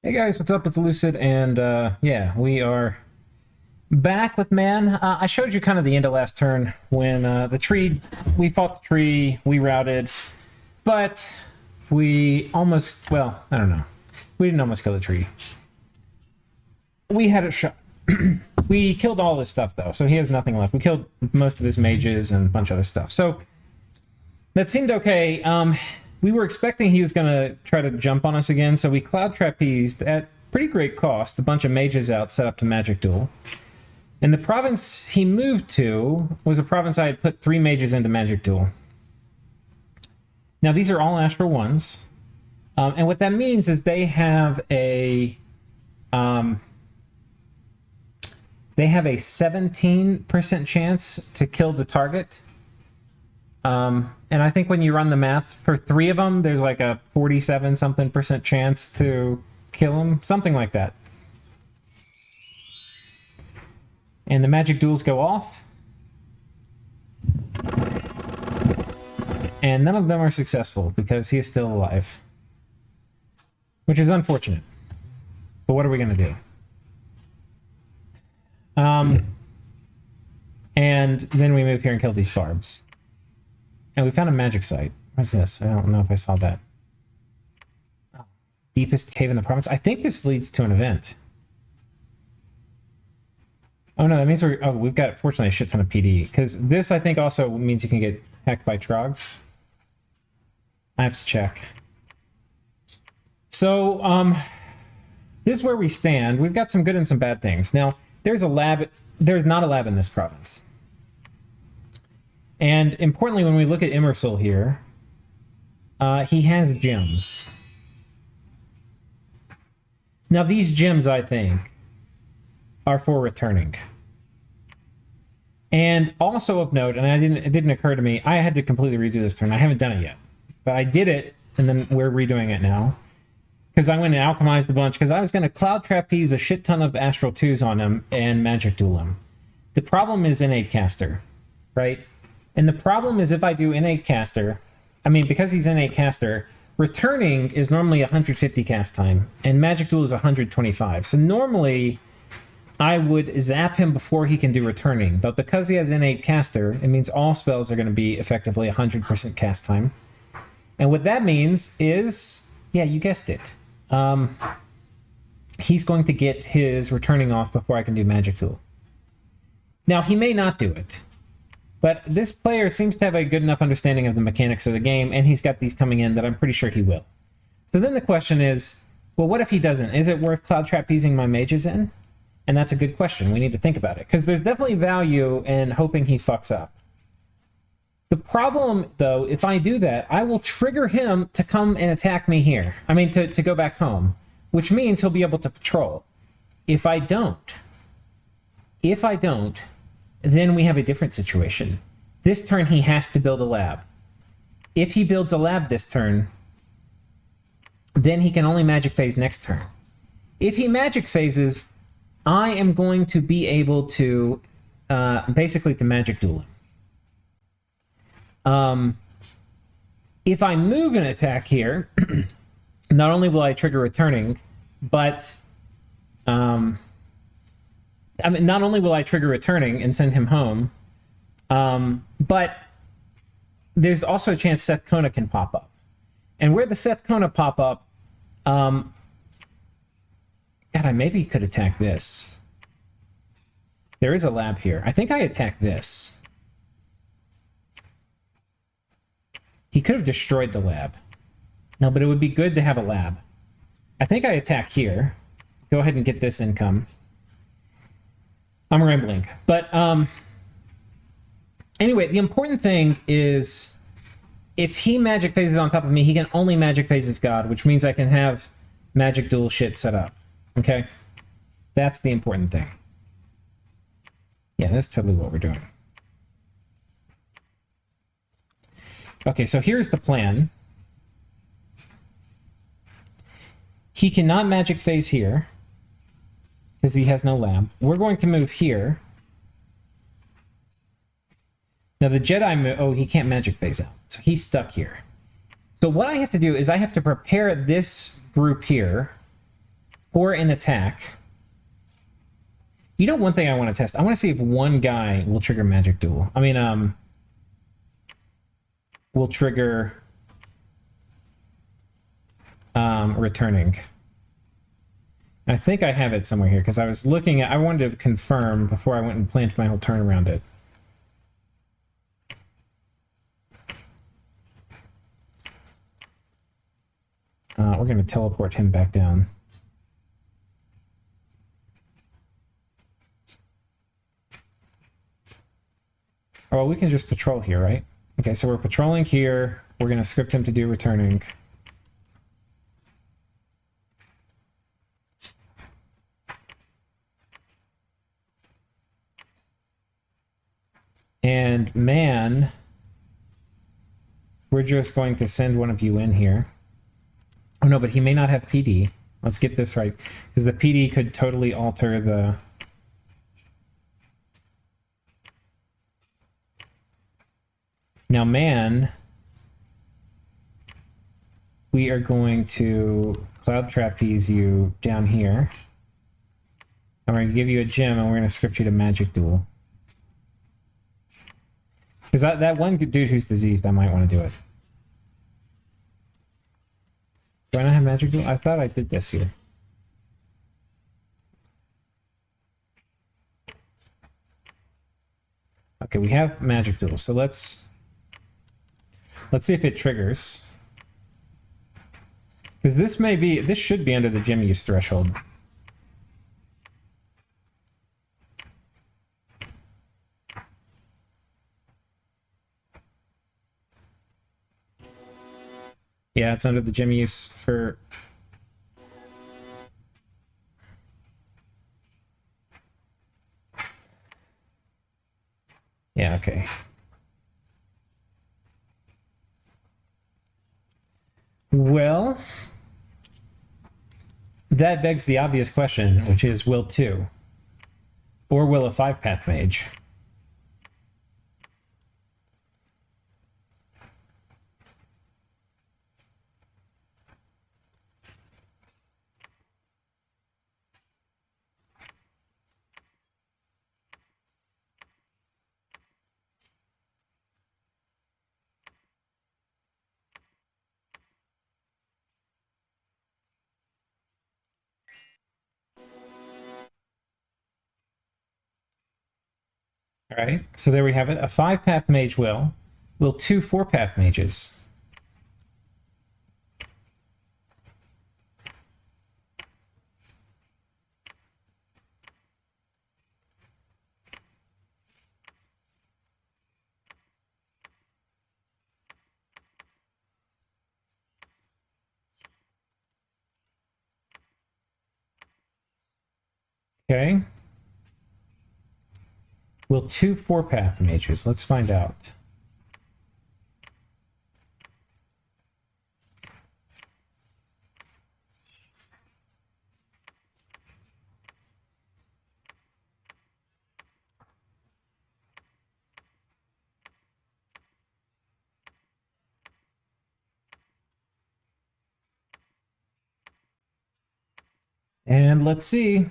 Hey guys, what's up? It's Lucid, and yeah, we are back with Man. I showed you kind of the end of last turn when we fought the tree, we routed, but we almost, well, I don't know. We didn't almost kill the tree. We had it shot. We killed all this stuff though, so he has nothing left. We killed most of his mages and a bunch of other stuff. So that seemed okay. We were expecting he was going to try to jump on us again, so we cloud trapezed at pretty great cost a bunch of mages out set up to magic duel. And the province he moved to was a province I had put 3 mages into magic duel. Now these are all Astral 1s, and what that means is they have a 17% chance to kill the target. And I think when you run the math for 3 of them, there's like a 47-something% chance to kill them, something like that. And the magic duels go off. And none of them are successful because he is still alive. Which is unfortunate. But what are we going to do? And then we move here and kill these barbs. And we found a magic site. What's this? I don't know if I saw that. Deepest cave in the province. I think this leads to an event. Oh no, that means we've got, fortunately, a shit ton of PD. Because this, I think, also means you can get hacked by trogs. I have to check. So, this is where we stand. We've got some good and some bad things. Now, there's not a lab in this province. And importantly, when we look at Immersul here, he has gems. Now these gems, I think, are for returning. And also of note, and it didn't occur to me, I had to completely redo this turn. I haven't done it yet. But I did it, and then we're redoing it now. Because I went and alchemized a bunch, because I was going to cloud trapeze a shit ton of Astral 2s on him and magic duel him. The problem is innate caster, right? And the problem is if I do innate caster, I mean, because he's innate caster, returning is normally 150 cast time, and magic duel is 125. So normally, I would zap him before he can do returning, but because he has innate caster, it means all spells are going to be effectively 100% cast time. And what that means is, yeah, you guessed it. He's going to get his returning off before I can do magic duel. Now, he may not do it. But this player seems to have a good enough understanding of the mechanics of the game, and he's got these coming in that I'm pretty sure he will. So then the question is, well, what if he doesn't? Is it worth cloud trapezing my mages in? And that's a good question. We need to think about it, because there's definitely value in hoping he fucks up. The problem, though, if I do that, I will trigger him to come and attack me here. I mean, to go back home, which means he'll be able to patrol. If I don't, then we have a different situation. This turn, he has to build a lab. If he builds a lab this turn, then he can only magic phase next turn. If he magic phases, I am going to be able to, basically to magic duel him. If I move an attack here, not only will I trigger returning, but I mean, not only will I trigger returning and send him home, but there's also a chance Seth Kona can pop up. And where the Seth Kona pop up, God, I maybe could attack this. There is a lab here. I think I attack this. He could have destroyed the lab. No, but it would be good to have a lab. I think I attack here. Go ahead and get this income. I'm rambling. But anyway, the important thing is if he magic phases on top of me, he can only magic phase his god, which means I can have magic duel shit set up. Okay? That's the important thing. Yeah, that's totally what we're doing. Okay, so here's the plan. He cannot magic phase here, because he has no lab. We're going to move here. Now the Jedi move, oh, he can't magic phase out, so he's stuck here. So what I have to do is I have to prepare this group here or an attack. You know, one thing I want to test. I want to see if one guy will trigger Magic Duel. I mean, will trigger returning. I think I have it somewhere here because I was looking at. I wanted to confirm before I went and planned my whole turn around it. We're going to teleport him back down. Oh, well, we can just patrol here, right? Okay, so we're patrolling here. We're going to script him to do returning. And man, we're just going to send one of you in here. Oh no, but he may not have PD. Let's get this right, because the PD could totally alter the... Now man, we are going to Cloud Trapeze you down here. And we're going to give you a gem, and we're going to script you to Magic Duel. Because that one dude who's diseased, I might want to do it. Do I not have Magic Duel? I thought I did this here. Okay, we have Magic Duel, so let's see if it triggers. Because this should be under the gem use threshold. Yeah, it's under the gem use for... Yeah, okay. Well, that begs the obvious question, which is, will 2? Or will a 5-path mage? All right, so there we have it. A 5-path mage will 2 4-path mages. Okay. Will 2 4-path mages? Let's find out. And let's see.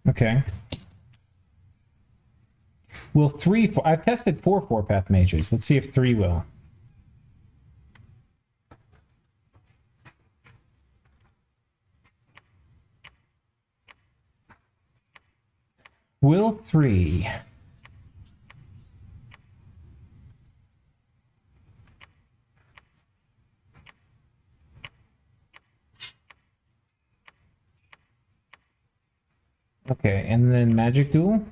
Okay. Will 3... I've tested 4 4-path mages. Let's see if 3 will. Will 3... Okay, and then Magic Duel?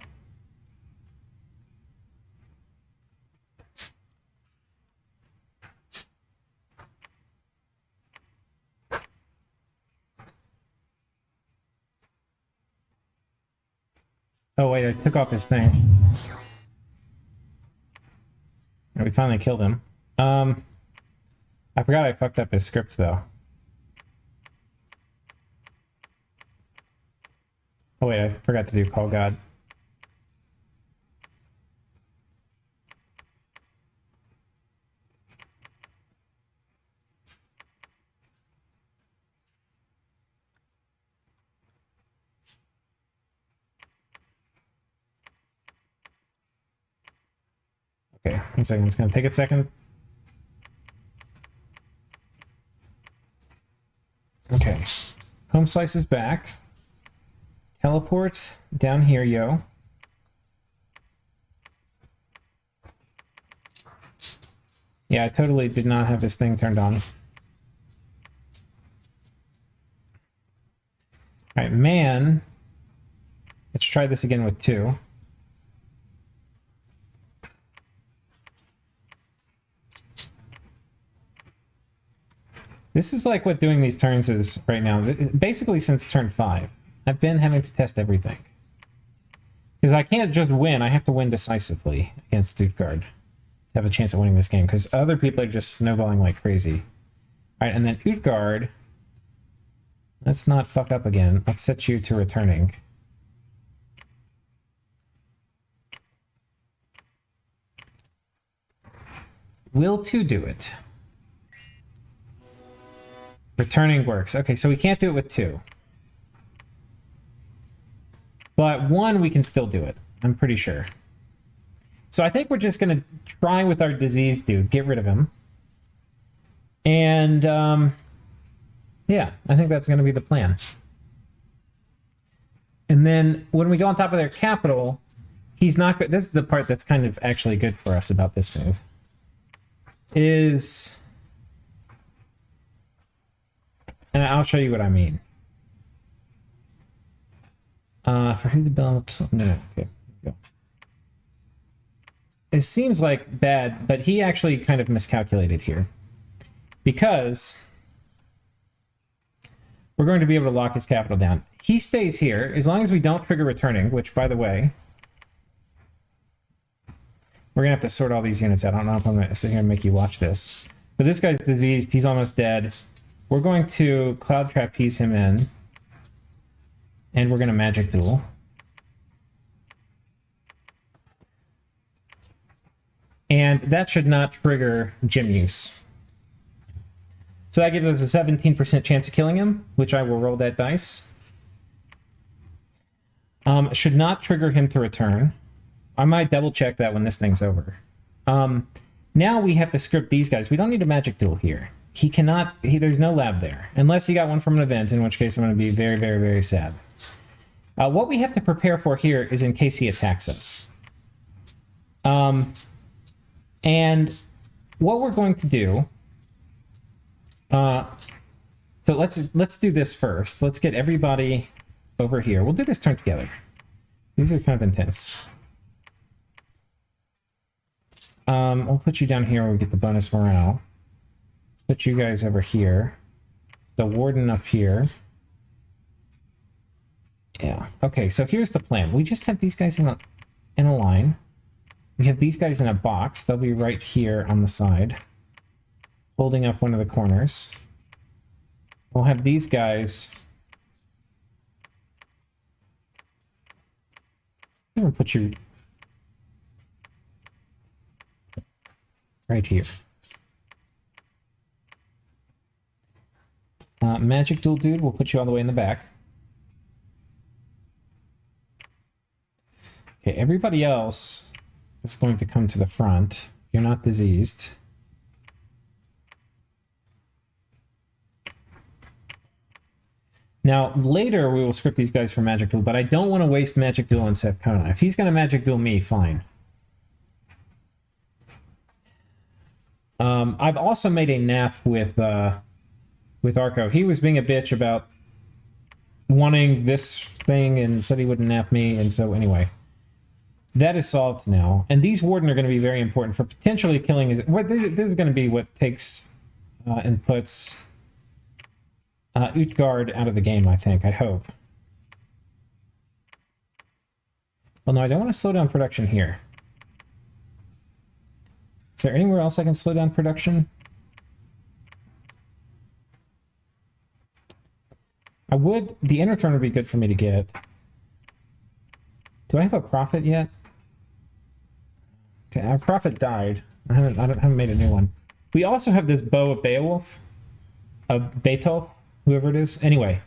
Oh wait, I took off his thing. We finally killed him. I forgot I fucked up his script though. Oh wait, I forgot to do Call God. 1 second, it's gonna take a second. Okay. Home slice is back. Teleport down here, yo. Yeah, I totally did not have this thing turned on. Alright, man. Let's try this again with 2. This is like what doing these turns is right now. Basically since turn 5. I've been having to test everything. Because I can't just win, I have to win decisively against Stuttgart to have a chance at winning this game, because other people are just snowballing like crazy. Alright, and then Utgard. Let's not fuck up again. Let's set you to returning. Will 2 do it? Returning works. Okay, so we can't do it with 2. But 1, we can still do it. I'm pretty sure. So I think we're just going to try with our disease dude. Get rid of him. And, yeah, I think that's going to be the plan. And then when we go on top of their capital, he's not good. This is the part that's kind of actually good for us about this move. Is... And I'll show you what I mean. For who the belt? No, okay. Go. It seems like bad, but he actually kind of miscalculated here. Because we're going to be able to lock his capital down. He stays here, as long as we don't trigger returning, which, by the way, we're going to have to sort all these units out. I don't know if I'm going to sit here and make you watch this. But this guy's diseased. He's almost dead. We're going to Cloud Trapeze him in. And we're going to Magic Duel. And that should not trigger gym use. So that gives us a 17% chance of killing him, which I will roll that dice. Should not trigger him to return. I might double check that when this thing's over. Now we have to script these guys. We don't need a Magic Duel here. He cannot, there's no lab there. Unless he got one from an event, in which case I'm going to be very, very, very sad. What we have to prepare for here is in case he attacks us. And what we're going to do... so let's do this first. Let's get everybody over here. We'll do this turn together. These are kind of intense. We'll put you down here where we get the bonus morale. Put you guys over here. The warden up here. Yeah. Okay, so here's the plan. We just have these guys in a line. We have these guys in a box. They'll be right here on the side, holding up one of the corners. We'll have these guys... I'm going to put you right here. Magic Duel dude, we'll put you all the way in the back. Okay, everybody else is going to come to the front. You're not diseased. Now, later we will script these guys for Magic Duel, but I don't want to waste Magic Duel on Seth Conan. If he's going to Magic Duel me, fine. I've also made a nap with Arco. He was being a bitch about wanting this thing and said he wouldn't nap me, and so anyway. That is solved now. And these Warden are going to be very important for potentially killing his... This is going to be what takes and puts Utgard out of the game, I think. I hope. Well, no, I don't want to slow down production here. Is there anywhere else I can slow down production? I would... The inner turn would be good for me to get. Do I have a prophet yet? Okay, our prophet died. I haven't made a new one. We also have this bow of Beowulf. Of Beethoven, whoever it is. Anyway,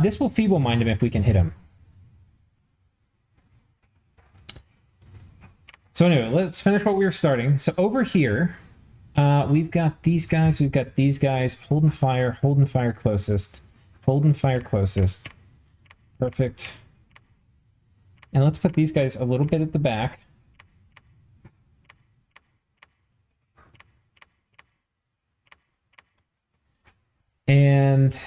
this will feeble-mind him if we can hit him. So anyway, let's finish what we were starting. So over here, we've got these guys, holding fire closest, holding fire closest. Perfect. And let's put these guys a little bit at the back. And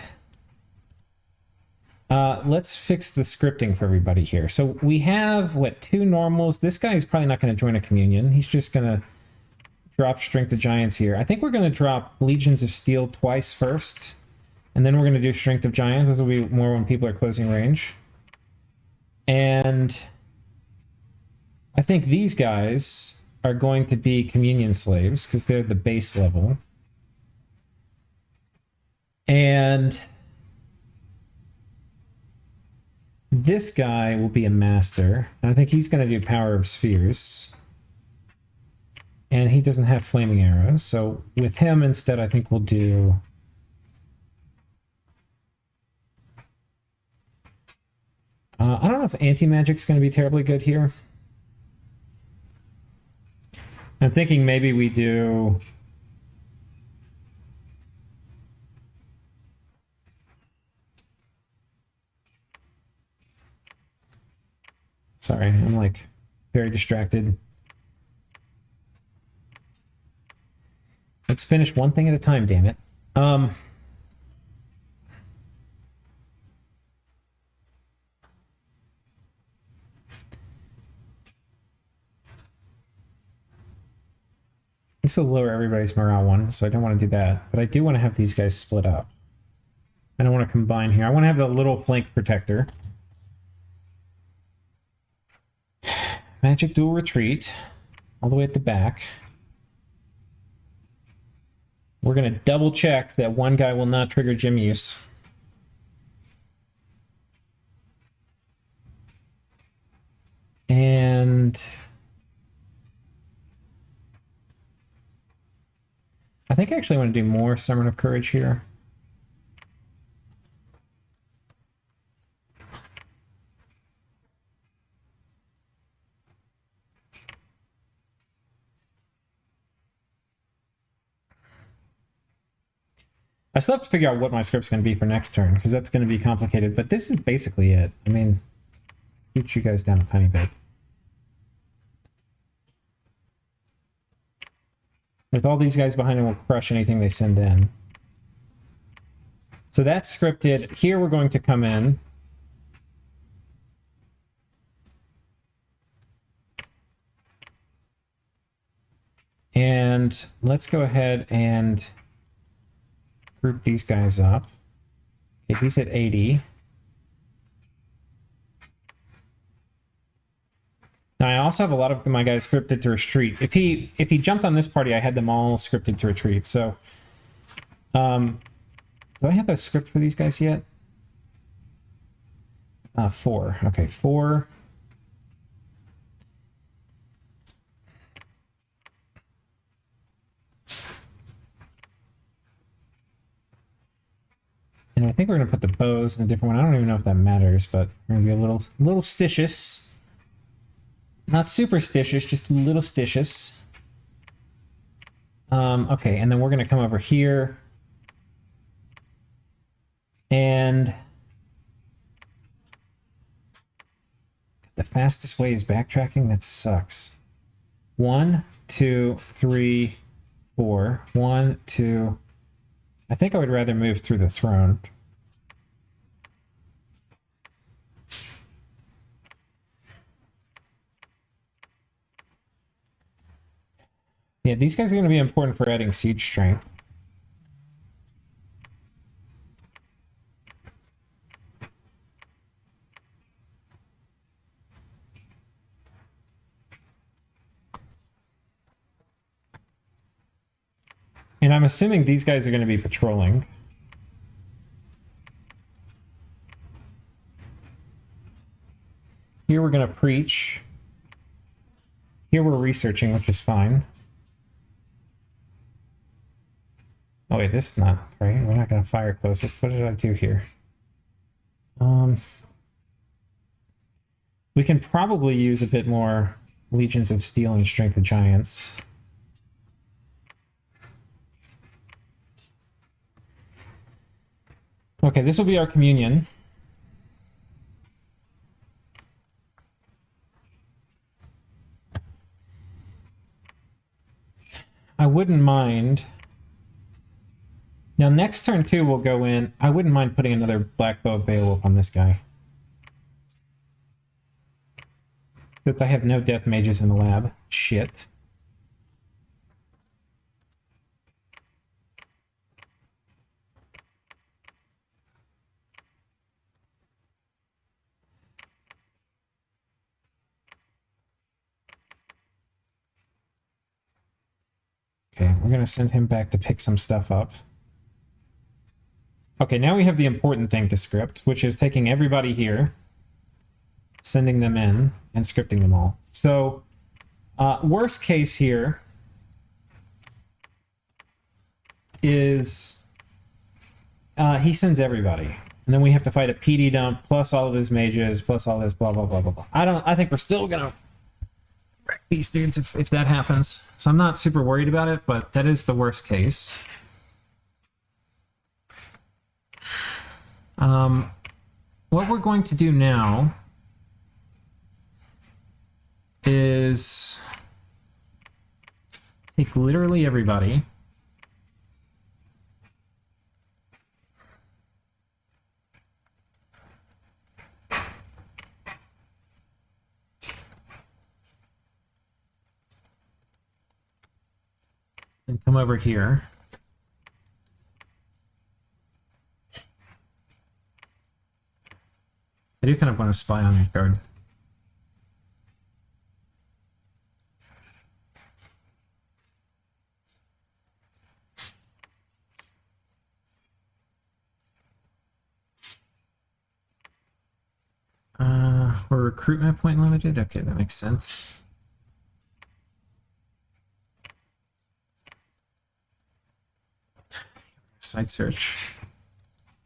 let's fix the scripting for everybody here. So we have, what, 2 normals. This guy is probably not going to join a communion. He's just going to drop Strength of Giants here. I think we're going to drop Legions of Steel twice first. And then we're going to do Strength of Giants. This will be more when people are closing range. And I think these guys are going to be Communion Slaves because they're the base level. And this guy will be a Master. And I think he's going to do Power of Spheres. And he doesn't have Flaming Arrows. So with him instead, I think we'll do... I don't know if Anti-Magic's going to be terribly good here. I'm thinking maybe we do... Sorry, I'm like very distracted. Let's finish one thing at a time, damn it. This will lower everybody's morale 1, so I don't want to do that. But I do want to have these guys split up. I don't want to combine here. I want to have a little flank protector. Magic Duel Retreat. All the way at the back. We're going to double check that one guy will not trigger gym use. And... I think I actually want to do more Summon of Courage here. I still have to figure out what my script's going to be for next turn, because that's going to be complicated, but this is basically it. I mean, scoot you guys down a tiny bit. With all these guys behind him, we'll crush anything they send in. So that's scripted. Here we're going to come in. And let's go ahead and group these guys up. Okay, he's at 80. Now I also have a lot of my guys scripted to retreat. If he jumped on this party, I had them all scripted to retreat. So, do I have a script for these guys yet? 4. Okay, 4. And I think we're gonna put the bows in a different one. I don't even know if that matters, but we're gonna be a little stitious. Not superstitious, just a little stitious. Okay, and then we're gonna come over here. And the fastest way is backtracking? That sucks. 1, 2, 3, 4. 1, 2. I think I would rather move through the throne. Yeah, these guys are going to be important for adding siege strength. And I'm assuming these guys are going to be patrolling. Here we're going to preach. Here we're researching, which is fine. Oh wait, this is not right. We're not going to fire closest. What did I do here? We can probably use a bit more Legions of Steel and Strength of Giants. Okay, this will be our communion. I wouldn't mind. Now, next turn 2 we'll go in. I wouldn't mind putting another Black Bow Beowulf on this guy. Except I have no death mages in the lab. Shit. Okay, we're going to send him back to pick some stuff up. Okay, now we have the important thing to script, which is taking everybody here, sending them in, and scripting them all. So, worst case here is he sends everybody. And then we have to fight a PD dump, plus all of his mages, plus all this blah, blah, blah, blah, blah. I think we're still going to wreck these dudes if that happens. So I'm not super worried about it, but that is the worst case. What we're going to do now is take literally everybody. And come over here. I do kind of want to spy on your card. We're recruitment point limited? Okay, that makes sense. Site search.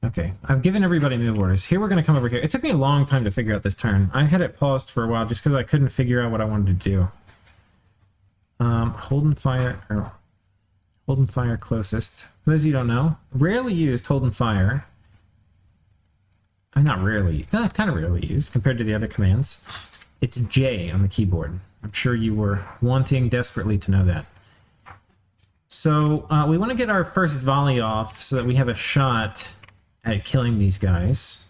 Okay, I've given everybody move orders. Here we're going to come over here. It took me a long time to figure out this turn. I had it paused for a while just because I couldn't figure out what I wanted to do. Hold and fire closest. For those of you who don't know, rarely used hold and fire. Not rarely, kind of rarely used compared to the other commands. It's J on the keyboard. I'm sure you were wanting desperately to know that. So we want to get our first volley off so that we have a shot at killing these guys.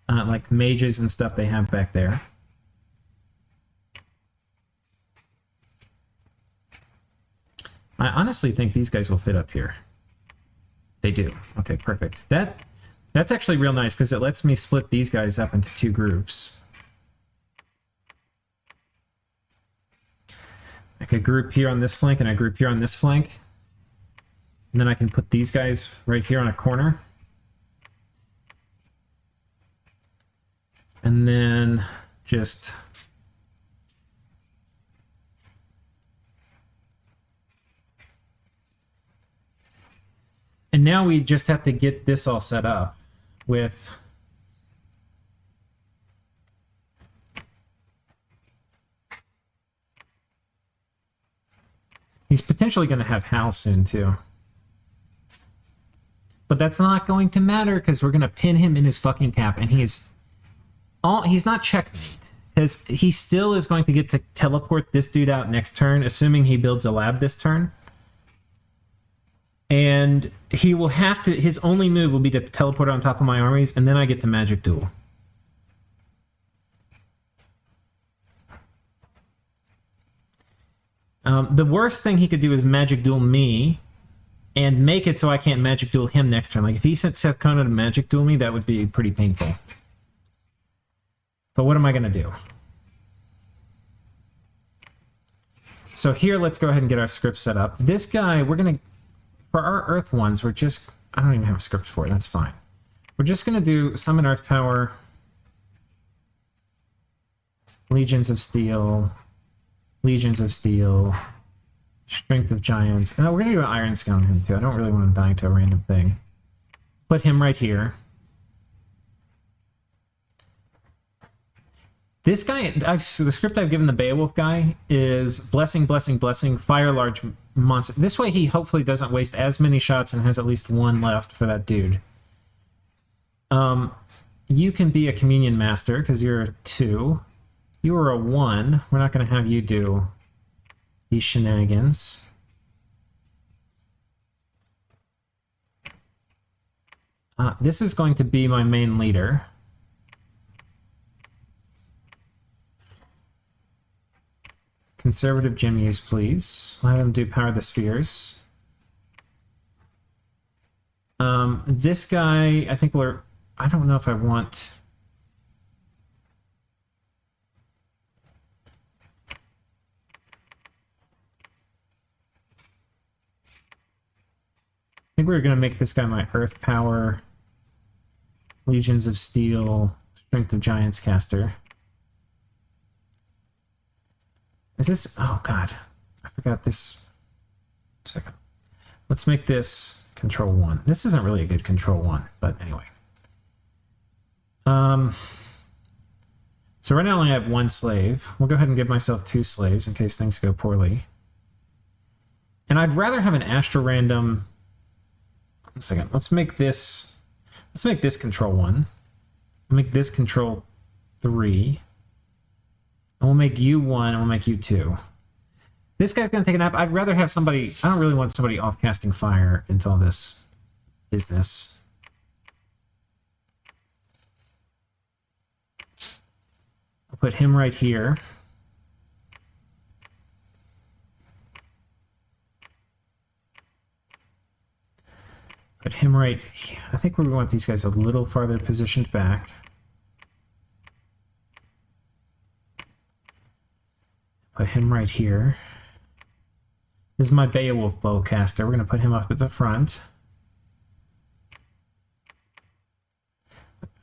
Like mages and stuff they have back there. I honestly think these guys will fit up here. They do. Okay, perfect. That's actually real nice because it lets me split these guys up into two groups. Like a group here on this flank and a group here on this flank. And then I can put these guys right here on a corner. And then just... And now we just have to get this all set up with... He's potentially going to have Hal soon, too. But that's not going to matter, because we're going to pin him in his fucking cap, and he's not checkmate. Because he still is going to get to teleport this dude out next turn, assuming he builds a lab this turn. And he will have to... His only move will be to teleport on top of my armies, and then I get to Magic Duel. The worst thing he could do is Magic Duel me, and make it so I can't Magic Duel him next turn. Like, if he sent Seth Kona to Magic Duel me, that would be pretty painful. But what am I going to do? So here, let's go ahead and get our script set up. This guy, we're going to... For our Earth ones, we're just... I don't even have a script for it. That's fine. We're just going to do Summon Earth Power, Legions of Steel, Legions of Steel, Strength of Giants. And we're going to do an Iron Scout on him, too. I don't really want him dying to a random thing. Put him right here. This guy, so the script I've given the Beowulf guy is blessing, blessing, blessing, fire large monster. This way he hopefully doesn't waste as many shots and has at least one left for that dude. You can be a communion master because you're a 2. You are a 1. We're not going to have you do these shenanigans. This is going to be my main leader. Conservative gem use, please. I'll have him do Power the Spheres. This guy, I think I don't know if I want... I think we're going to make this guy my Earth Power, Legions of Steel, Strength of Giants caster. Is this... Oh, God. I forgot this. Second. Let's make this Control 1. This isn't really a good Control 1, but anyway. So right now I only have 1 slave. We'll go ahead and give myself 2 slaves in case things go poorly. And I'd rather have an Astro Random... One second. Let's make this Control 1. I'll make this Control 3. And we'll make you 1, and we'll make you 2. This guy's going to take a nap. I'd rather have somebody... I don't really want somebody off casting fire into all this business. I'll put him right here. Put him right here. I think we want these guys a little farther positioned back. Put him right here. This is my Beowulf bowcaster. We're going to put him up at the front.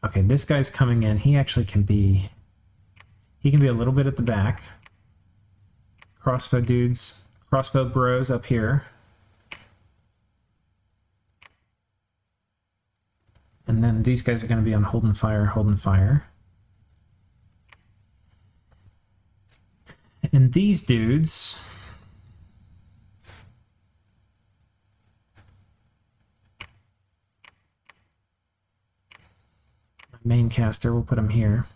Okay, this guy's coming in. He actually can be... He can be a little bit at the back. Crossbow dudes, crossbow bros up here. And then these guys are going to be on holding fire, holding fire. And these dudes... My main caster, we'll put him here.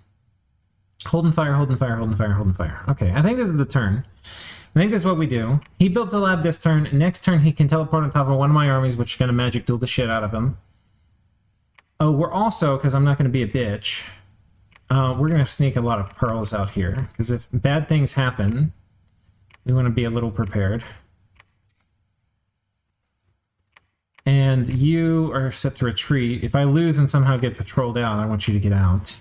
Holding fire, holding fire, holding fire, holding fire. Okay, I think this is the turn. I think this is what we do. He builds a lab this turn. Next turn, he can teleport on top of one of my armies, which is going to magic duel the shit out of him. Oh, we're also, because I'm not going to be a bitch... we're going to sneak a lot of pearls out here, because if bad things happen, we want to be a little prepared. And you are set to retreat. If I lose and somehow get patrolled out, I want you to get out.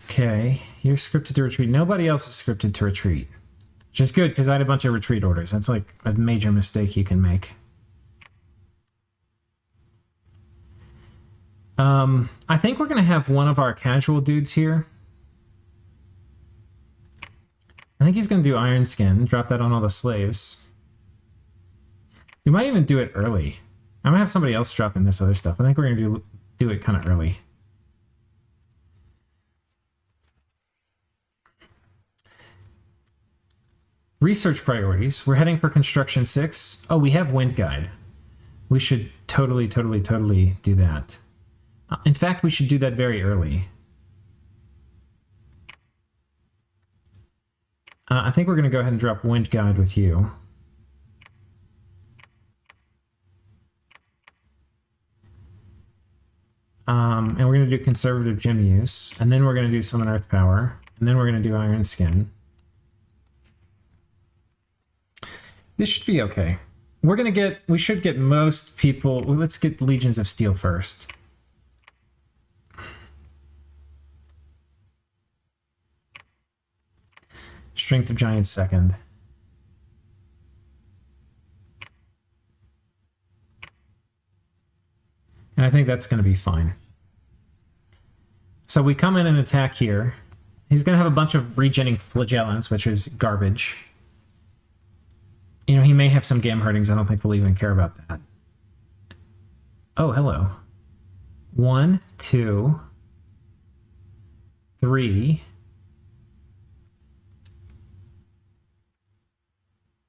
Okay, you're scripted to retreat. Nobody else is scripted to retreat. Which is good, because I had a bunch of retreat orders. That's like a major mistake you can make. I think we're going to have one of our casual dudes here. I think he's going to do Iron Skin, drop that on all the slaves. We might even do it early. I'm going to have somebody else drop in this other stuff. I think we're going to do it kind of early. Research priorities. We're heading for Construction 6. Oh, we have Wind Guide. We should totally do that. In fact, we should do that very early. I think we're going to go ahead and drop Wind Guide with you. And we're going to do Conservative Gem Use, and then we're going to do Summon Earth Power, and then we're going to do Iron Skin. This should be okay. We should get most people... Well, let's get Legions of Steel first. Strength of Giants second. And I think that's going to be fine. So we come in and attack here. He's going to have a bunch of regenning flagellants, which is garbage. You know, he may have some gam hurtings. I don't think we'll even care about that. Oh, hello. 1, 2, 3.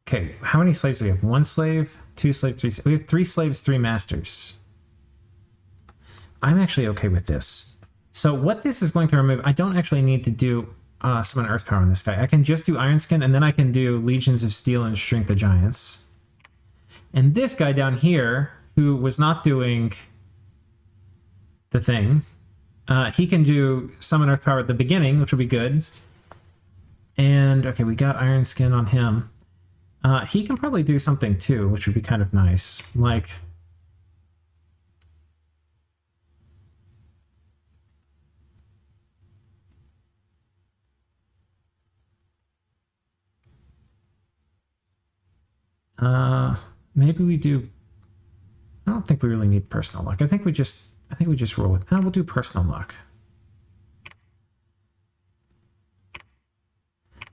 Okay, how many slaves do we have? 1 slave, 2 slaves, 3. We have 3 slaves, 3 masters. I'm actually okay with this. So what this is going to remove, I don't actually need to do summon Earth Power on this guy. I can just do Iron Skin, and then I can do Legions of Steel and Shrink the Giants. And this guy down here, who was not doing the thing, he can do Summon Earth Power at the beginning, which will be good. And, okay, we got Iron Skin on him. He can probably do something too, which would be kind of nice. Like... maybe we do... I don't think we really need personal luck. I think we just roll with... we'll do personal luck.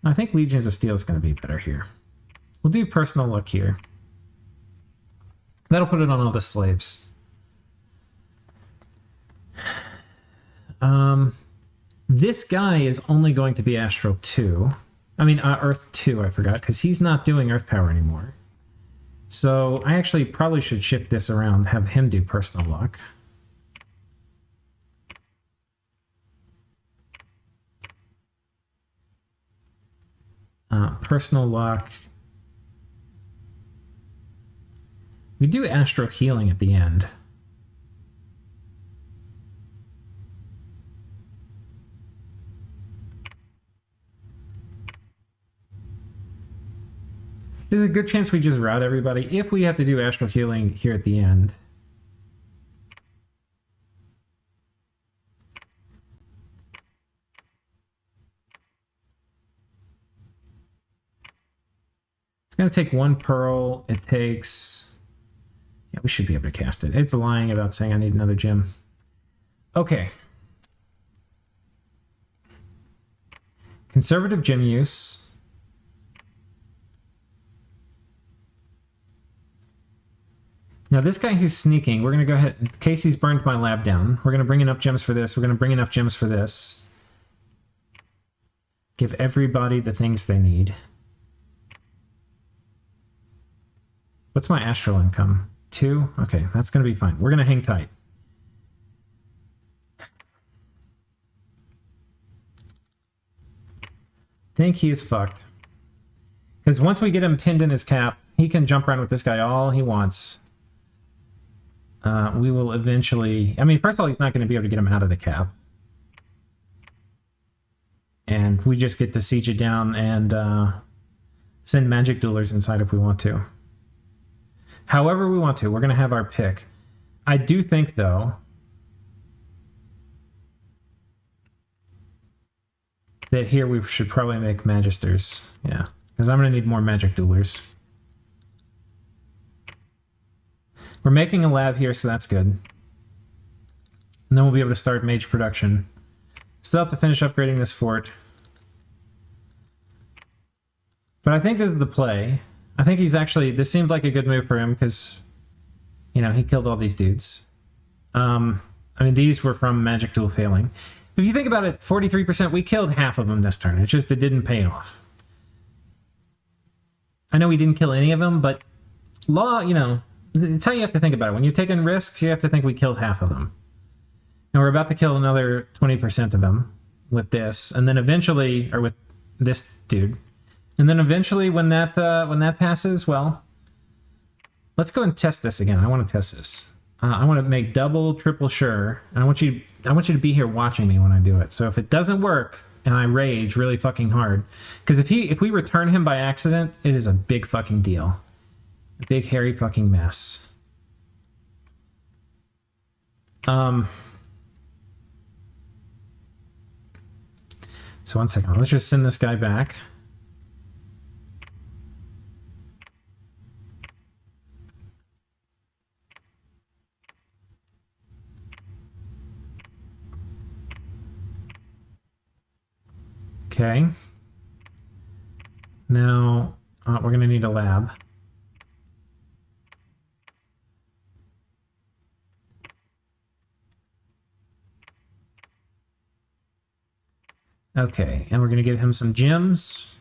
I think Legions of Steel is going to be better here. We'll do personal luck here. That'll put it on all the slaves. This guy is only going to be Astral 2. I mean, Earth 2, I forgot, because he's not doing Earth Power anymore. So I actually probably should shift this around, have him do personal luck. Personal luck. We do Astral Healing at the end. There's a good chance we just route everybody if we have to do Astral Healing here at the end. It's going to take 1 pearl. It takes... Yeah, we should be able to cast it. It's lying about saying I need another gem. Okay. Conservative gem use. Now this guy who's sneaking, we're going to go ahead... Casey's burned my lab down. We're going to bring enough gems for this. We're going to bring enough gems for this. Give everybody the things they need. What's my astral income? 2? Okay, that's going to be fine. We're going to hang tight. Think he is fucked. Because once we get him pinned in his cap, he can jump around with this guy all he wants. We will eventually... I mean, first of all, he's not going to be able to get him out of the cap. And we just get to siege it down and send magic duelers inside if we want to. However we want to. We're going to have our pick. I do think, though, that here we should probably make magisters. Yeah, because I'm going to need more magic duelers. We're making a lab here, so that's good. And then we'll be able to start mage production. Still have to finish upgrading this fort. But I think this is the play. I think he's actually... This seemed like a good move for him because, you know, he killed all these dudes. I mean, these were from magic duel failing. If you think about it, 43%, we killed half of them this turn. It's just it didn't pay off. I know we didn't kill any of them, but law, you know... It's how you have to think about it. When you're taking risks, you have to think we killed half of them. And we're about to kill another 20% of them with this. And then eventually, or with this dude. And then eventually when that passes, well, let's go and test this again. I want to test this. I want to make double, triple sure. And I want you to be here watching me when I do it. So if it doesn't work and I rage really fucking hard, because if we return him by accident, it is a big fucking deal. A big hairy fucking mess. So 1 second. Let's just send this guy back. Okay. Now, we're going to need a lab. Okay, and we're going to give him some gems.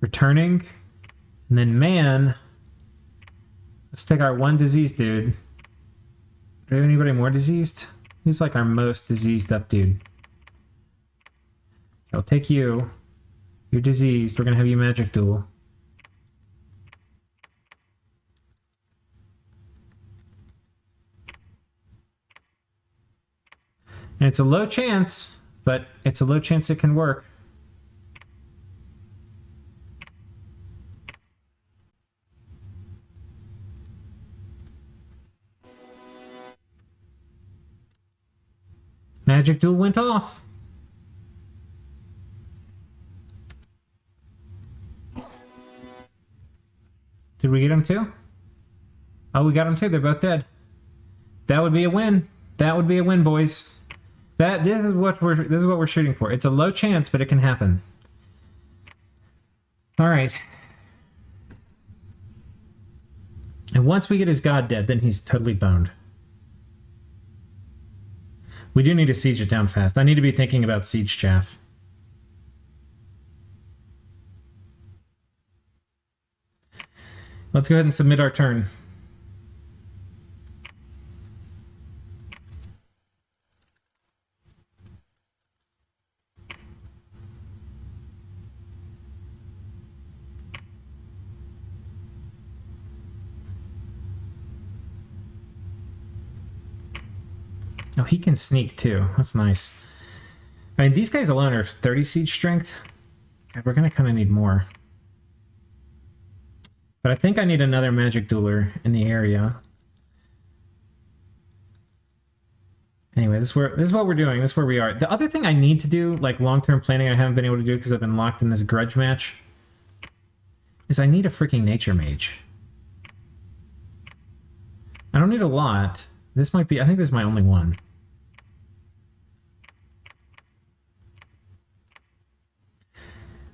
Returning. And then man. Let's take our one diseased dude. Do we have anybody more diseased? Who's like our most diseased up dude? I'll take you. You're diseased. We're going to have you magic duel. And it's a low chance, but it's a low chance it can work. Magic duel went off. Did we get him too? Oh, we got him too. They're both dead. That would be a win. That would be a win, boys. This is what we're shooting for. It's a low chance, but it can happen. All right. And once we get his god dead, then he's totally boned. We do need to siege it down fast. I need to be thinking about siege chaff. Let's go ahead and submit our turn. Oh, he can sneak too. That's nice. I mean, these guys alone are 30 siege strength. God, we're gonna kind of need more. But I think I need another magic dueler in the area. Anyway, this is what we're doing. This is where we are. The other thing I need to do, like long-term planning I haven't been able to do because I've been locked in this grudge match, is I need a freaking nature mage. I don't need a lot. This might be, I think this is my only one.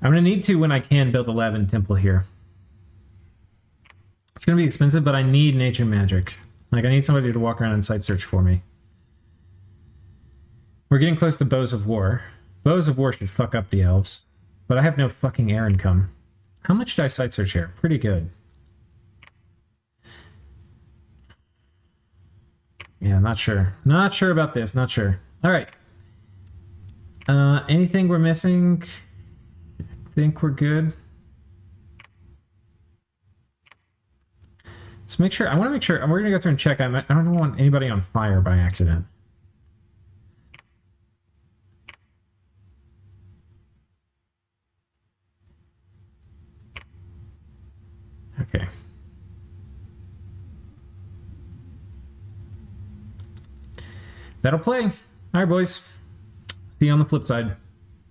I'm going to need to, when I can, build a lab and temple here. It's going to be expensive, but I need nature magic. Like, I need somebody to walk around and site search for me. We're getting close to Bows of War. Bows of War should fuck up the elves. But I have no fucking air income. How much did I site search here? Pretty good. Yeah, not sure. Not sure about this. Not sure. All right. Anything we're missing? I think we're good. Let's make sure. I want to make sure. We're going to go through and check. I don't want anybody on fire by accident. Okay. That'll play. All right, boys. See you on the flip side.